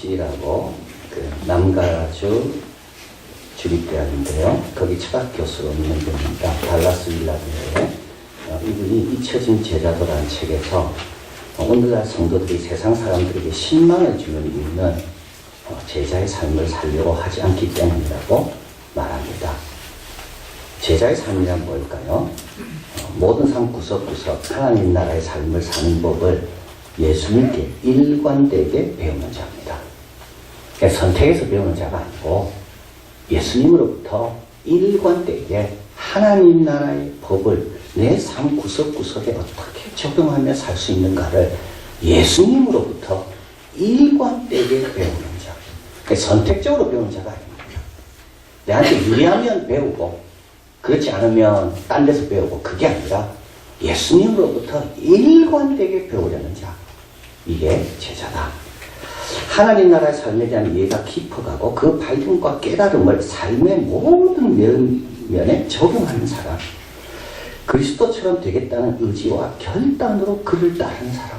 USC라고 그 남가주 주립대학인데요. 거기 철학 교수로 있는 분입니다. 달라스 윌라드에 이분이 잊혀진 제자도라는 책에서 오늘날 성도들이 세상 사람들에게 실망을 주는 이유는 제자의 삶을 살려고 하지 않기 때문이라고 말합니다. 제자의 삶이란 뭘까요? 모든 삶 구석구석 하나님 나라의 삶을 사는 법을 예수님께 일관되게 배우는 자입니다. 그러니까 선택해서 배우는 자가 아니고 예수님으로부터 일관되게 하나님 나라의 법을 내 삶 구석구석에 어떻게 적용하며 살 수 있는가를 예수님으로부터 일관되게 배우는 자. 그러니까 선택적으로 배우는 자가 아닙니다. 내한테 유리하면 배우고 그렇지 않으면 딴 데서 배우고 그게 아니라 예수님으로부터 일관되게 배우려는 자. 이게 제자다. 하나님 나라의 삶에 대한 이해가 깊어가고 그 발견과 깨달음을 삶의 모든 면에 적용하는 사람. 그리스도처럼 되겠다는 의지와 결단으로 그를 따르는 사람.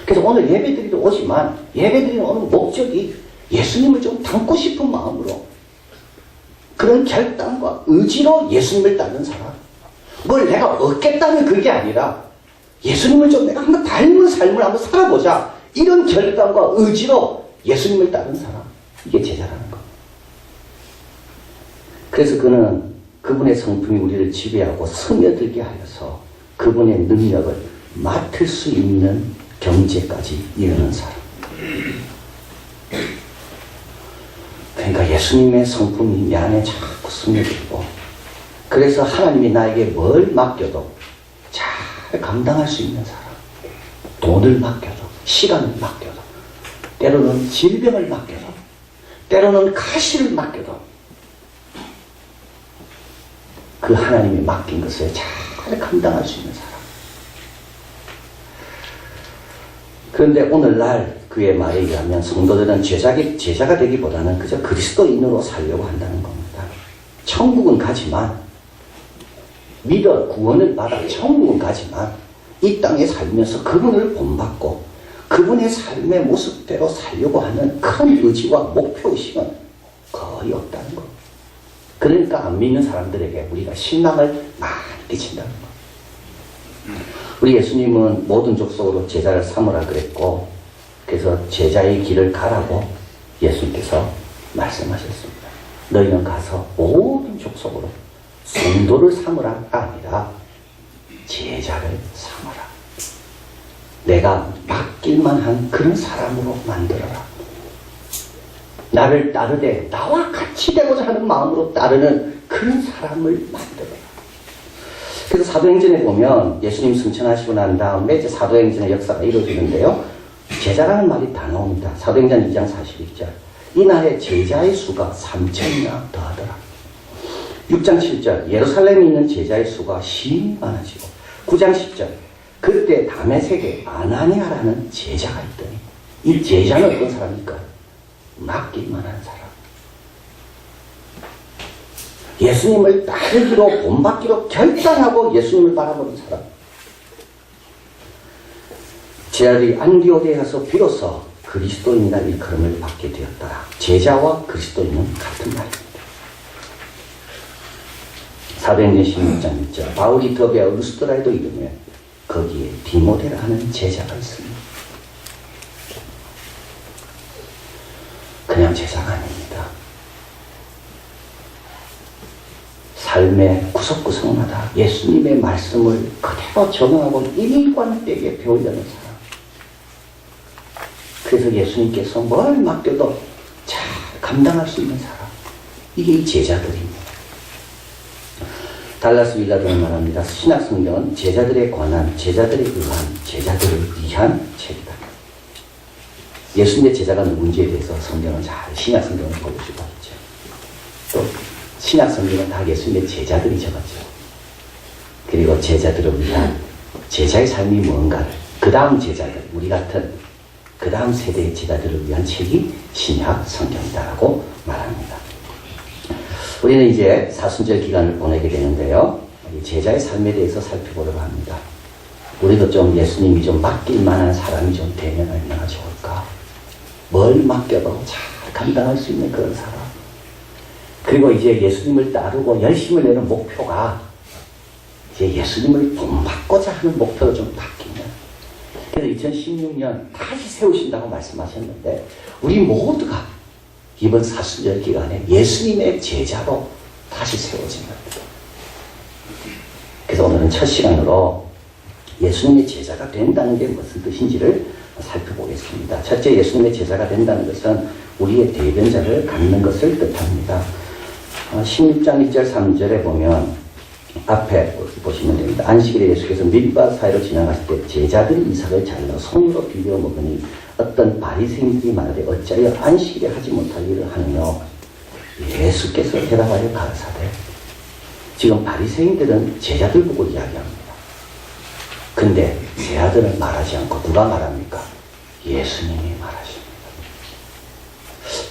그래서 오늘 예배드리러 오지만 예배드리는 오늘 목적이 예수님을 좀 닮고 싶은 마음으로 그런 결단과 의지로 예수님을 따르는 사람. 뭘 내가 얻겠다는 그게 아니라 예수님을 좀 내가 한번 닮은 삶을 한번 살아보자. 이런 결단과 의지로 예수님을 따르는 사람. 이게 제자라는 거. 그래서 그분의 성품이 우리를 지배하고 스며들게 하여서 그분의 능력을 맡을 수 있는 경지까지 이르는 사람. 그러니까 예수님의 성품이 내 안에 자꾸 스며들고 그래서 하나님이 나에게 뭘 맡겨도 잘 감당할 수 있는 사람. 돈을 맡겨도 시간을 맡겨도 때로는 질병을 맡겨도 때로는 가시를 맡겨도 그 하나님이 맡긴 것을 잘 감당할 수 있는 사람. 그런데 오늘날 그의 말에 의하면 성도들은 제자가 되기보다는 그저 그리스도인으로 살려고 한다는 겁니다. 천국은 가지만 믿어 구원을 받아 천국은 가지만 이 땅에 살면서 그분을 본받고 그분의 삶의 모습대로 살려고 하는 큰 의지와 목표의식은 거의 없다는 것. 그러니까 안 믿는 사람들에게 우리가 실망을 많이 끼친다는 것. 우리 예수님은 모든 족속으로 제자를 삼으라 그랬고 그래서 제자의 길을 가라고 예수님께서 말씀하셨습니다. 너희는 가서 모든 족속으로 성도를 삼으라가 아니라 제자를 삼아라. 내가 맡길만 한 그런 사람으로 만들어라. 나를 따르되 나와 같이 되고자 하는 마음으로 따르는 그런 사람을 만들어라. 그래서 사도행전에 보면 예수님 승천하시고 난 다음에 이제 사도행전의 역사가 이루어지는데요. 제자라는 말이 다 나옵니다. 사도행전 2장 42절. 이날에 제자의 수가 3,000이나 더하더라. 6장 7절. 예루살렘에 있는 제자의 수가 심히 많아지고 9장 10절. 그때 다메섹에 아나니아라는 제자가 있더니 이 제자는 어떤 사람입니까? 맡길만한 사람. 예수님을 따르기로 본받기로 결단하고 예수님을 바라보는 사람. 제자들이 안디옥에 가서 비로소 그리스도인이라는 일컬음을 받게 되었더라. 제자와 그리스도인은 같은 말입니다. 사도행전 16장 1절. 바울이 더베아 루스드라에도 이르며 거기에 디모데라 하는 제자가 있습니다. 그냥 제자가 아닙니다. 삶의 구석구석마다 예수님의 말씀을 그대로 적용하고 일관되게 배우려는 사람. 그래서 예수님께서 뭘 맡겨도 잘 감당할 수 있는 사람. 이게 이 제자들입니다. 달라스 윌라드는 말합니다. 신약성경은 제자들에 관한, 제자들에 의한, 제자들을 위한 책이다. 예수님의 제자가 누군지에 대해서 성경은 잘 신약성경을 보여주고 있죠. 또 신약성경은 다 예수님의 제자들이 적었죠. 그리고 제자들을 위한 제자의 삶이 뭔가를 그 다음 제자들, 우리 같은 그 다음 세대의 제자들을 위한 책이 신약성경이다라고 말합니다. 우리는 이제 사순절 기간을 보내게 되는데요. 제자의 삶에 대해서 살펴보려고 합니다. 우리도 좀 예수님이 좀 맡길 만한 사람이 좀 되면 얼마나 좋을까. 뭘 맡겨도 잘 감당할 수 있는 그런 사람. 그리고 이제 예수님을 따르고 열심을 내는 목표가 이제 예수님을 본받고자 하는 목표로 좀 바뀌면. 그래서 2016년 다시 세우신다고 말씀하셨는데 우리 모두가 이번 사순절 기간에 예수님의 제자로 다시 세워진 겁니다. 그래서 오늘은 첫 시간으로 예수님의 제자가 된다는 게 무슨 뜻인지를 살펴보겠습니다. 첫째, 예수님의 제자가 된다는 것은 우리의 대변자를 갖는 것을 뜻합니다. 16장 1절 3절에 보면 앞에 보시면 됩니다. 안식일에 예수께서 밀밭 사이로 지나가실 때 제자들이 이삭을 잘라 손으로 비벼 먹으니 어떤 바리새인들이 말하되 어찌하여 안식일에 하지 못할 일을 하느냐. 예수께서 대답하여 가라사대. 지금 바리새인들은 제자들 보고 이야기합니다. 근데 제자들은 말하지 않고 누가 말합니까? 예수님이 말하십니다.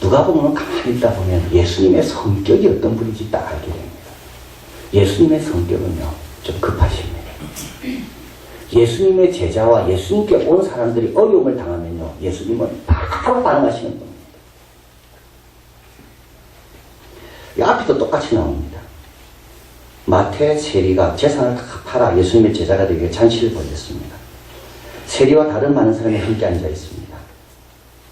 누가 보면 가만히 있다 보면 예수님의 성격이 어떤 분인지 딱 알게 됩니다. 예수님의 성격은요, 좀 급하십니다. 예수님의 제자와 예수님께 온 사람들이 어려움을 당하면요, 예수님은 바로 반응하시는 겁니다. 이 앞에도 똑같이 나옵니다. 마태 세리가 재산을 다 팔아 예수님의 제자가 되기 위해 잔치를 벌였습니다. 세리와 다른 많은 사람이 함께 앉아 있습니다.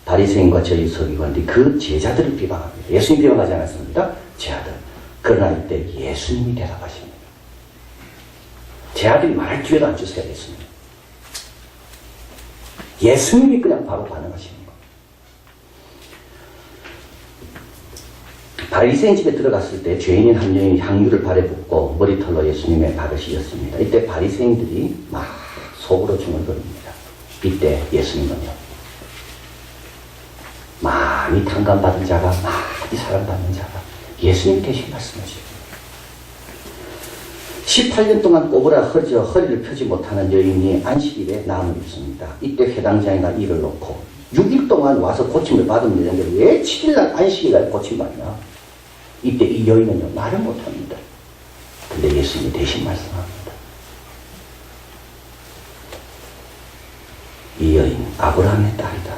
바리새인과 저희 서기관들이 그 제자들을 비방합니다. 예수님 비방하지 않았습니다. 제자들. 그러나 이때 예수님이 대답하십니다. 제자들이 말할 기회도 안 주세요. 예수님이 그냥 바로 반응하시는 거예요. 바리새인 집에 들어갔을 때 죄인인 한 명이 향유를 발에 붓고 머리털로 예수님의 발을 씻었습니다. 이때 바리새인들이 막 속으로 중얼거립니다. 이때 예수님은요, 많이 탕감받은 자가 많이 사랑받는 자가 예수님 대신 말씀하십니다. 18년 동안 꼬부라 허리를 펴지 못하는 여인이 안식일에 나음을 입습니다. 이때 회당장이가 일을 놓고 6일 동안 와서 고침을 받으면 되는데 왜 7일날 안식일날 고침받냐? 이때 이 여인은요, 말을 못합니다. 근데 예수님이 대신 말씀합니다. 이 여인 아브라함의 딸이다.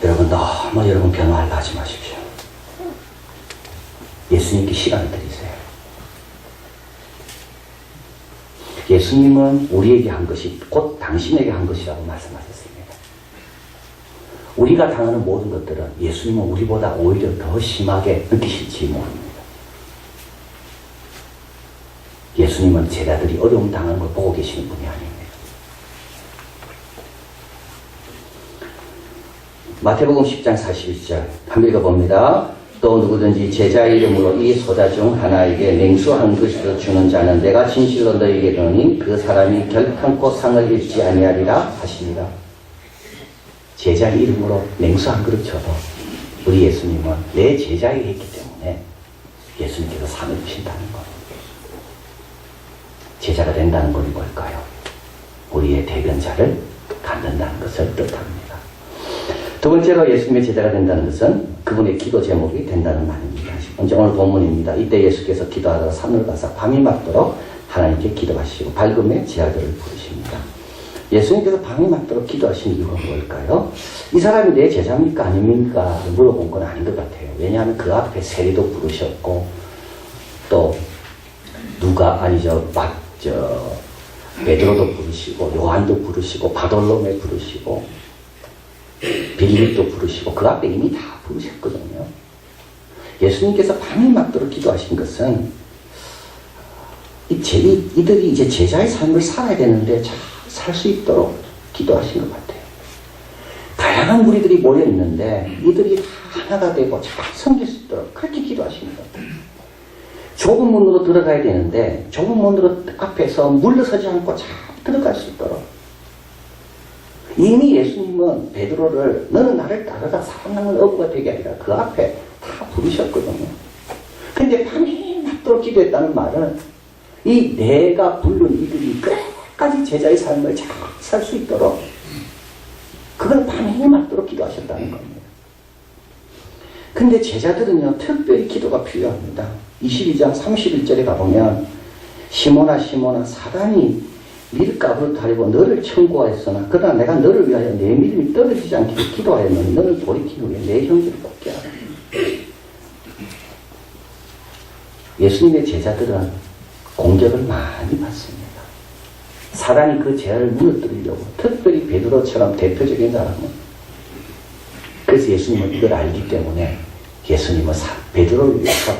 여러분 너무 여러분 변화하려 하지 마십시오. 예수님께 시간을 드리세요. 예수님은 우리에게 한 것이 곧 당신에게 한 것이라고 말씀하셨습니다. 우리가 당하는 모든 것들은 예수님은 우리보다 오히려 더 심하게 느끼실지 모릅니다. 예수님은 제자들이 어려움 당하는 걸 보고 계시는 분이 아닙니다. 마태복음 10장 41절 한번 읽어봅니다. 또 누구든지 제자의 이름으로 이 소자 중 하나에게 냉수 한 그릇을 주는 자는 내가 진실로 너희에게 이르노니 그 사람이 결탄코 상을 잃지 아니하리라 하십니다. 제자의 이름으로 냉수 한 그릇 줘도 우리 예수님은 내 제자이기 했기 때문에 예수님께서 상을 주신다는 겁니다. 제자가 된다는 것이 뭘까요? 우리의 대변자를 갖는다는 것을 뜻합니다. 두 번째로 예수님의 제자가 된다는 것은 그분의 기도 제목이 된다는 말입니다. 먼저 오늘 본문입니다. 이때 예수께서 기도하다가 산을 가서 밤이 맞도록 하나님께 기도하시고 밝음에 제자들을 부르십니다. 예수님께서 밤이 맞도록 기도하신 이유가 뭘까요? 이 사람이 내 제자입니까 아닙니까? 물어본 건 아닌 것 같아요. 왜냐하면 그 앞에 세리도 부르셨고 또 베드로도 부르시고 요한도 부르시고 바돌로메 부르시고 빌립도 부르시고 그 앞에 이미 다 부르셨거든요. 예수님께서 밤이 맞도록 기도하신 것은 이들이 이제 제자의 삶을 살아야 되는데 잘 살 수 있도록 기도하신 것 같아요. 다양한 무리들이 모여 있는데 이들이 다 하나가 되고 잘 섬길 수 있도록 그렇게 기도하신 것 같아요. 좁은 문으로 들어가야 되는데 좁은 문으로 앞에서 물러서지 않고 잘 들어갈 수 있도록 이미 예수님은 베드로를 너는 나를 따르다 사람을 어부가 되게 아니라 그 앞에 다 부르셨거든요. 근데 밤이 맞도록 기도했다는 말은 이 내가 부른 이들이 끝까지 제자의 삶을 잘 살 수 있도록 그걸 밤이 맞도록 기도하셨다는 겁니다. 근데 제자들은요 특별히 기도가 필요합니다. 22장 31절에 가보면 시몬아 시몬아 사단이 밀가루를 타려고 너를 청구하였으나 그러나 내가 너를 위하여 내 믿음이 떨어지지 않게 기도하였노니 너는 돌이킨 후에 내 형제를 돕게 하라. 예수님의 제자들은 공격을 많이 받습니다. 사단이 그 제안을 무너뜨리려고, 특별히 베드로처럼 대표적인 사람은, 그래서 예수님은 이걸 알기 때문에 예수님은 베드로를 위해서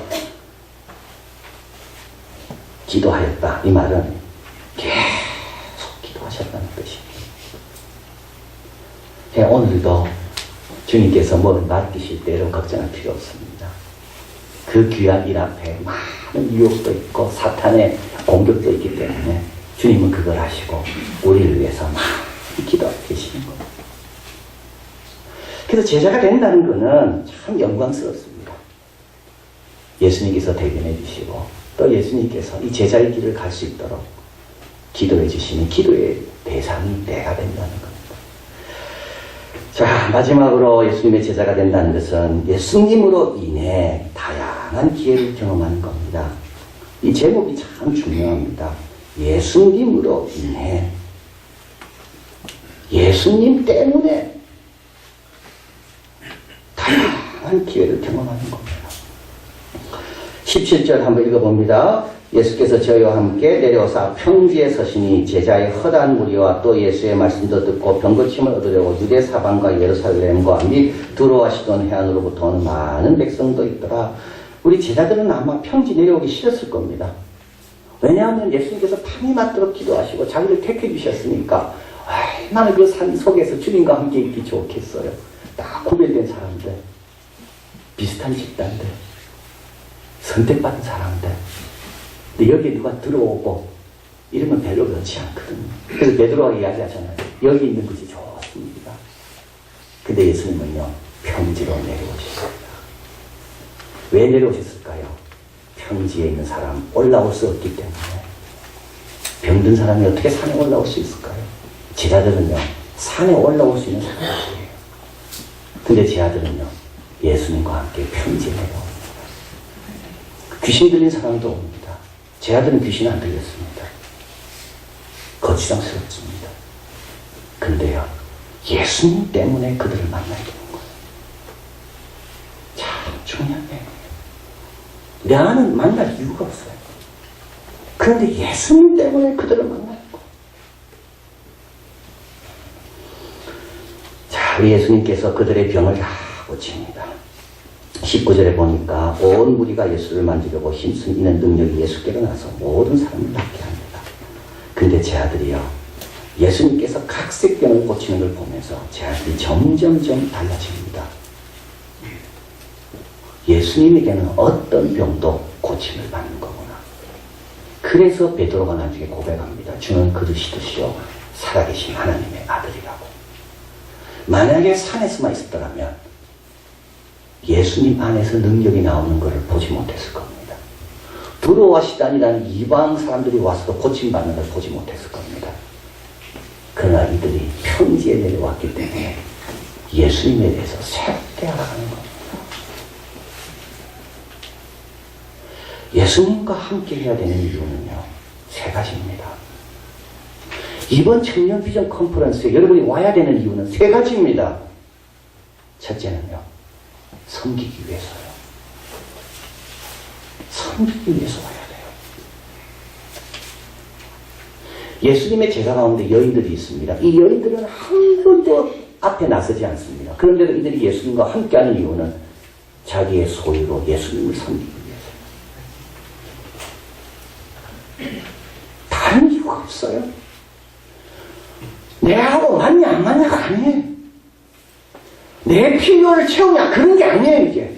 기도하였다. 이 말은 계속 기도하셨다는 뜻입니다. 오늘도 주님께서 뭘 맡기실 때 여러분 걱정할 필요 없습니다. 그 귀한 일 앞에 많은 유혹도 있고 사탄의 공격도 있기 때문에 주님은 그걸 아시고 우리를 위해서 많이 기도하고 계시는 겁니다. 그래서 제자가 된다는 것은 참 영광스럽습니다. 예수님께서 대변해 주시고 또 예수님께서 이 제자의 길을 갈 수 있도록 기도해 주시는 기도의 대상이 내가 된다는 겁니다. 자, 마지막으로 예수님의 제자가 된다는 것은 예수님으로 인해 다양한 기회를 경험하는 겁니다. 이 제목이 참 중요합니다. 예수님으로 인해, 예수님 때문에 다양한 기회를 경험하는 겁니다. 17절 한번 읽어봅니다. 예수께서 저희와 함께 내려오사 평지에 서시니 제자의 허다한 무리와 또 예수의 말씀도 듣고 병고침을 얻으려고 유대 사방과 예루살렘과 및 두로와 시돈 해안으로부터 오는 많은 백성도 있더라. 우리 제자들은 아마 평지 내려오기 싫었을 겁니다. 왜냐하면 예수님께서 밤이 맞도록 기도하시고 자기를 택해 주셨으니까 나는 그 산 속에서 주님과 함께 있기 좋겠어요. 딱 구별된 사람들, 비슷한 집단들, 선택받은 사람들. 근데 여기 누가 들어오고 이러면 별로 그렇지 않거든요. 그래서 베드로가 이야기하잖아요. 여기 있는 것이 좋습니다. 근데 예수님은요, 평지로 내려오셨습니다. 왜 내려오셨을까요? 평지에 있는 사람 올라올 수 없기 때문에. 병든 사람이 어떻게 산에 올라올 수 있을까요? 제자들은요, 산에 올라올 수 있는 사람들이에요. 근데 제자들은요, 예수님과 함께 평지에 내려옵니다. 귀신 들린 사람도 옵니다. 제자들은 귀신 안 들렸습니다. 거추장스럽습니다. 근데요, 예수님 때문에 그들을 만나게 되는 거예요. 참 중요한 내용이에요. 나는 만날 이유가 없어요. 그런데 예수님 때문에 그들을 만나는 거예요. 자, 우리 예수님께서 그들의 병을 다 고칩니다. 19절에 보니까 온 무리가 예수를 만지려고 힘쓰는 능력이 예수께로 나서 모든 사람을 낫게 합니다. 근데 제 아들이요, 예수님께서 각색 병을 고치는 걸 보면서 제 아들이 점점점 달라집니다. 예수님에게는 어떤 병도 고침을 받는 거구나. 그래서 베드로가 나중에 고백합니다. 주는 그리스도시요 살아계신 하나님의 아들이라고. 만약에 산에서만 있었더라면 예수님 안에서 능력이 나오는 것을 보지 못했을 겁니다. 두로와 시단이라는 이방 사람들이 와서도 고침받는 걸 보지 못했을 겁니다. 그러나 이들이 평지에 내려왔기 때문에 예수님에 대해서 새롭게 알아가는 겁니다. 예수님과 함께 해야 되는 이유는요, 세 가지입니다. 이번 청년 비전 컨퍼런스에 여러분이 와야 되는 이유는 세 가지입니다. 첫째는요, 섬기기 위해서요. 섬기기 위해서 와야 돼요. 예수님의 제자 가운데 여인들이 있습니다. 이 여인들은 한 번도 앞에 나서지 않습니다. 그런데도 이들이 예수님과 함께하는 이유는 자기의 소유로 예수님을 섬기기 위해서요. 다른 이유가 없어요. 내하고 맞냐 안 맞냐가 아니에요. 내 필요를 채우냐 그런 게 아니에요. 이게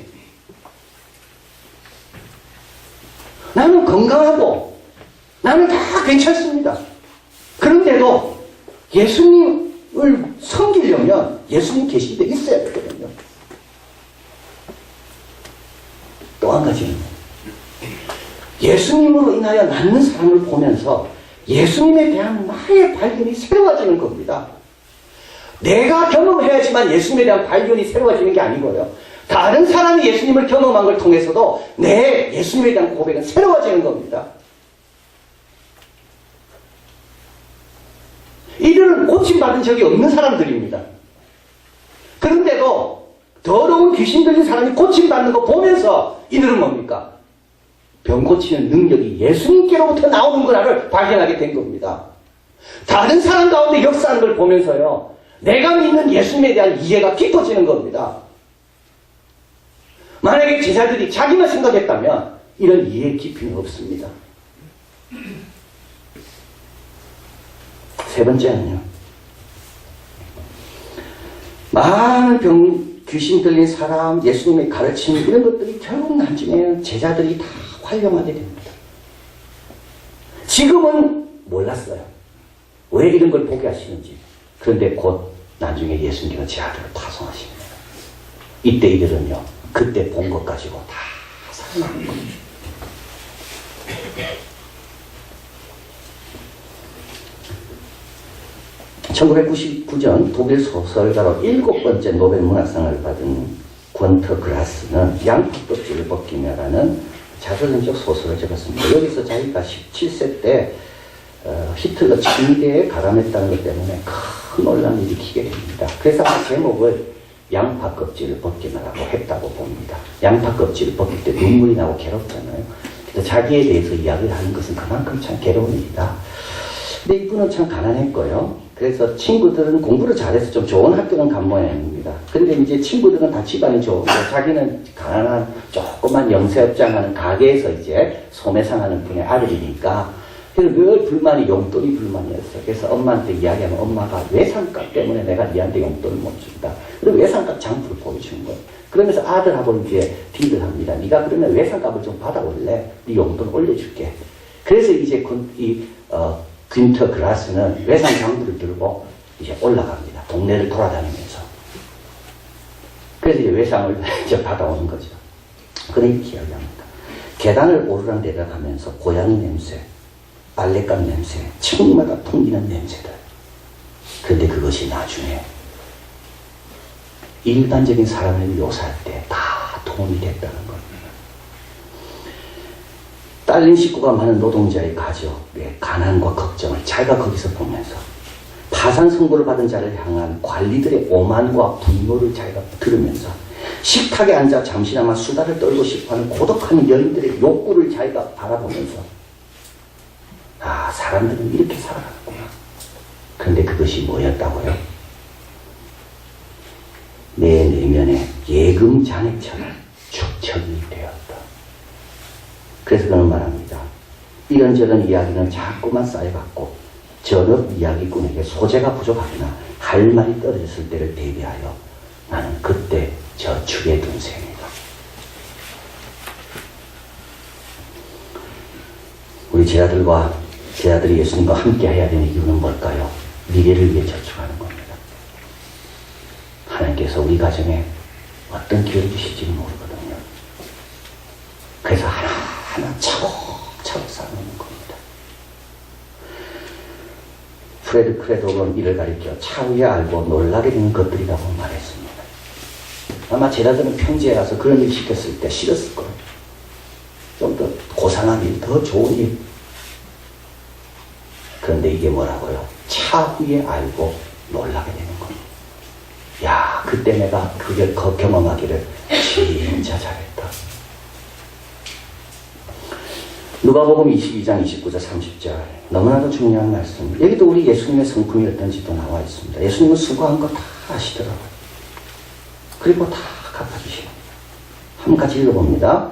나는 건강하고 나는 다 괜찮습니다. 그런데도 예수님을 섬기려면 예수님 계신 데 있어야 되거든요. 또 한 가지는 예수님으로 인하여 낫는 사람을 보면서 예수님에 대한 나의 발견이 새로워지는 겁니다. 내가 경험해야지만 예수님에 대한 발견이 새로워지는 게 아니고요. 다른 사람이 예수님을 경험한 걸 통해서도 내 예수님에 대한 고백은 새로워지는 겁니다. 이들은 고침받은 적이 없는 사람들입니다. 그런데도 더러운 귀신 들린 사람이 고침받는 거 보면서 이들은 뭡니까? 병 고치는 능력이 예수님께로부터 나오는 거라를 발견하게 된 겁니다. 다른 사람 가운데 역사하는 걸 보면서요, 내가 믿는 예수님에 대한 이해가 깊어지는 겁니다. 만약에 제자들이 자기만 생각했다면 이런 이해 깊이는 없습니다. 세 번째는요, 많은 귀신 들린 사람, 예수님의 가르침, 이런 것들이 결국 나중에 제자들이 다 활용하게 됩니다. 지금은 몰랐어요. 왜 이런 걸 보게 하시는지. 그런데 곧 나중에 예수님께서 제자들을 파송하십니다. 이때 이들은요, 그때 본 것 가지고 다 살아나는 겁니다. (1999년) 독일 소설가로 7번째 노벨 문학상을 받은 권터 그라스는 양파껍질을 벗기며라는 자서전적 소설을 적었습니다. 여기서 자기가 17세 때 히틀러 침대에 가담했다는 것 때문에 큰 논란을 일으키게 됩니다. 그래서 그 제목을 양파 껍질을 벗기라고 했다고 봅니다. 양파 껍질을 벗길 때 눈물이 나고 괴롭잖아요. 그래서 자기에 대해서 이야기를 하는 것은 그만큼 참 괴로운 일이다. 근데 이분은 참 가난했고요. 그래서 친구들은 공부를 잘해서 좀 좋은 학교는 간 모양입니다. 근데 이제 친구들은 다 집안이 좋은데 자기는 가난한 조그만 영세업장 하는 가게에서 이제 소매상하는 분의 아들이니까 늘 불만이 용돈이 불만이었어요. 그래서 엄마한테 이야기하면 엄마가 외상값 때문에 내가 니한테 용돈을 못 준다. 그리고 외상값 장부를 보여주는 거예요. 그러면서 아들하고 이제 딜을 합니다. 네가 그러면 외상값을 좀 받아올래? 네 용돈 올려줄게. 그래서 이제 균터 그라스는 외상 장부를 들고 이제 올라갑니다. 동네를 돌아다니면서. 그래서 이제 외상을 이제 받아오는 거죠. 그런 이렇게 이야기합니다. 계단을 오르락 내려가면서 고양이 냄새, 빨랫감 냄새, 층마다 풍기는 냄새들. 그런데 그것이 나중에 일반적인 사람을 묘사할 때 다 도움이 됐다는 겁니다. 딸린 식구가 많은 노동자의 가족의 가난과 걱정을 자기가 거기서 보면서 파산 선고를 받은 자를 향한 관리들의 오만과 분노를 자기가 들으면서 식탁에 앉아 잠시나마 수다를 떨고 싶어하는 고독한 여인들의 욕구를 자기가 바라보면서 아, 사람들은 이렇게 살아가는구나. 그런데 그것이 뭐였다고요? 내 내면에 예금잔액처럼 축적이 되었다. 그래서 그는 말합니다. 이런저런 이야기는 자꾸만 쌓여갔고 전업 이야기꾼에게 소재가 부족하거나 할 말이 떨어졌을 때를 대비하여 나는 그때 저축해 둔 셈이다. 우리 제자들이 예수님과 함께 해야 되는 이유는 뭘까요? 미래를 위해 저축하는 겁니다. 하나님께서 우리 가정에 어떤 기회를 주실지는 모르거든요. 그래서 하나 차곡차곡 쌓아놓는 겁니다. 프레드 크레독은 이를 가리켜 차후에 알고 놀라게 되는 것들이라고 말했습니다. 아마 제자들은 평지에 가서 그런 일 시켰을 때 싫었을 거예요. 좀 더 고상한 일, 더 좋은 일. 그런데 이게 뭐라고요? 차후에 알고 놀라게 되는 겁니다. 야, 그때 내가 그걸 경험하기를 진짜 잘했다. 누가복음 22장 29절 30절 너무나도 중요한 말씀. 여기도 우리 예수님의 성품이 어떤지도 나와 있습니다. 예수님은 수고한 거 다 아시더라고요. 그리고 다 갚아주십니다. 한 가지 읽어봅니다.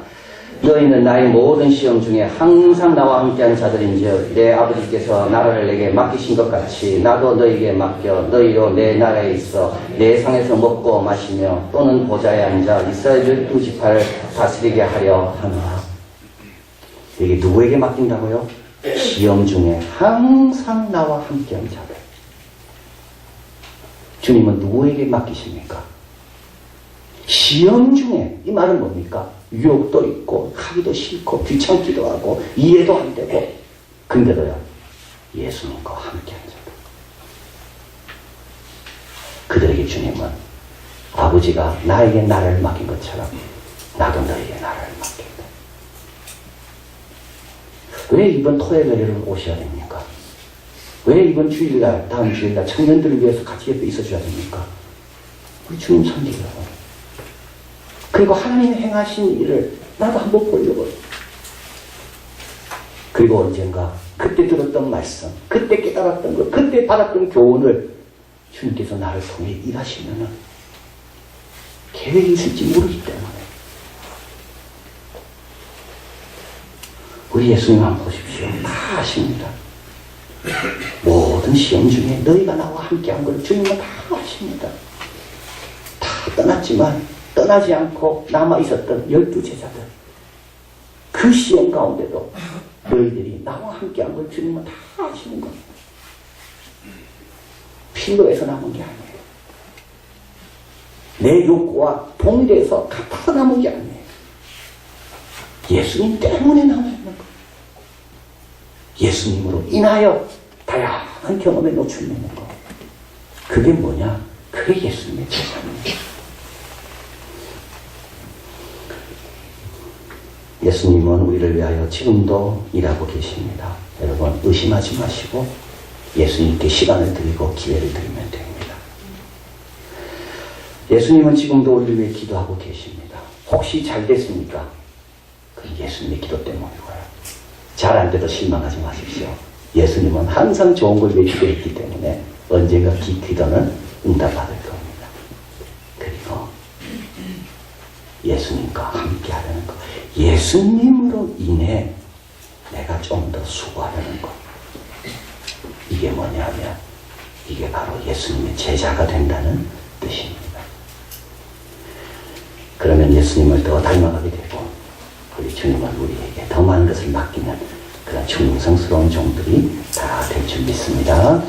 너희는 나의 모든 시험 중에 항상 나와 함께하는 자들인즉 내 아버지께서 나라를 내게 맡기신 것 같이 나도 너희에게 맡겨 너희로 내 나라에 있어 내 상에서 먹고 마시며 또는 보좌에 앉아 이스라엘 12지파를 다스리게 하려 하노라. 이게 누구에게 맡긴다고요? 시험 중에 항상 나와 함께하는 자들. 주님은 누구에게 맡기십니까? 시험 중에, 이 말은 뭡니까? 유혹도 있고 하기도 싫고 귀찮기도 하고 이해도 안 되고, 근데도요 예수님과 함께하는 자들. 그들에게 주님은 아버지가 나에게 나라를 맡긴 것처럼 나도 너에게 나라를 맡긴다. 왜 이번 토요일에 오셔야 됩니까? 왜 이번 주일날, 다음 주일날 청년들을 위해서 같이 옆에 있어줘야 됩니까? 우리 주님 섬기려고. 그리고 하나님 행하신 일을 나도 한번 보려고. 그리고 언젠가 그때 들었던 말씀, 그때 깨달았던 것, 그때 받았던 교훈을 주님께서 나를 통해 일하시면은 계획이 있을지 모르기 때문에. 우리 예수님 한번 보십시오. 다 아십니다. 모든 시험 중에 너희가 나와 함께한 걸 주님은 다 아십니다. 다 떠났지만 떠나지 않고 남아있었던 12제자들. 그 시험 가운데도 너희들이 나와 함께한 걸 주님은 다 아시는 겁니다. 필로에서 남은 게 아니에요. 내 욕구와 동일해서 같아서 남은 게 아니에요. 예수님 때문에 남아있는 거예요. 예수님으로 인하여 다양한 경험에 노출되는 거. 그게 뭐냐? 그게 예수님의 제자입니다. 예수님은 우리를 위하여 지금도 일하고 계십니다. 여러분 의심하지 마시고 예수님께 시간을 드리고 기회를 드리면 됩니다. 예수님은 지금도 우리를 위해 기도하고 계십니다. 혹시 잘 됐습니까? 그건 예수님의 기도 때문이고요. 잘 안 돼도 실망하지 마십시오. 예수님은 항상 좋은 걸 위해 기도했기 때문에 언젠가 기도는 응답받을 겁니다. 그리고 예수님과 함께 하려는 것. 예수님으로 인해 내가 좀 더 수고하려는 것. 이게 뭐냐면 이게 바로 예수님의 제자가 된다는 뜻입니다. 그러면 예수님을 더 닮아가게 되고 우리 주님은 우리에게 더 많은 것을 맡기는 그런 충성스러운 종들이 다 될 줄 믿습니다.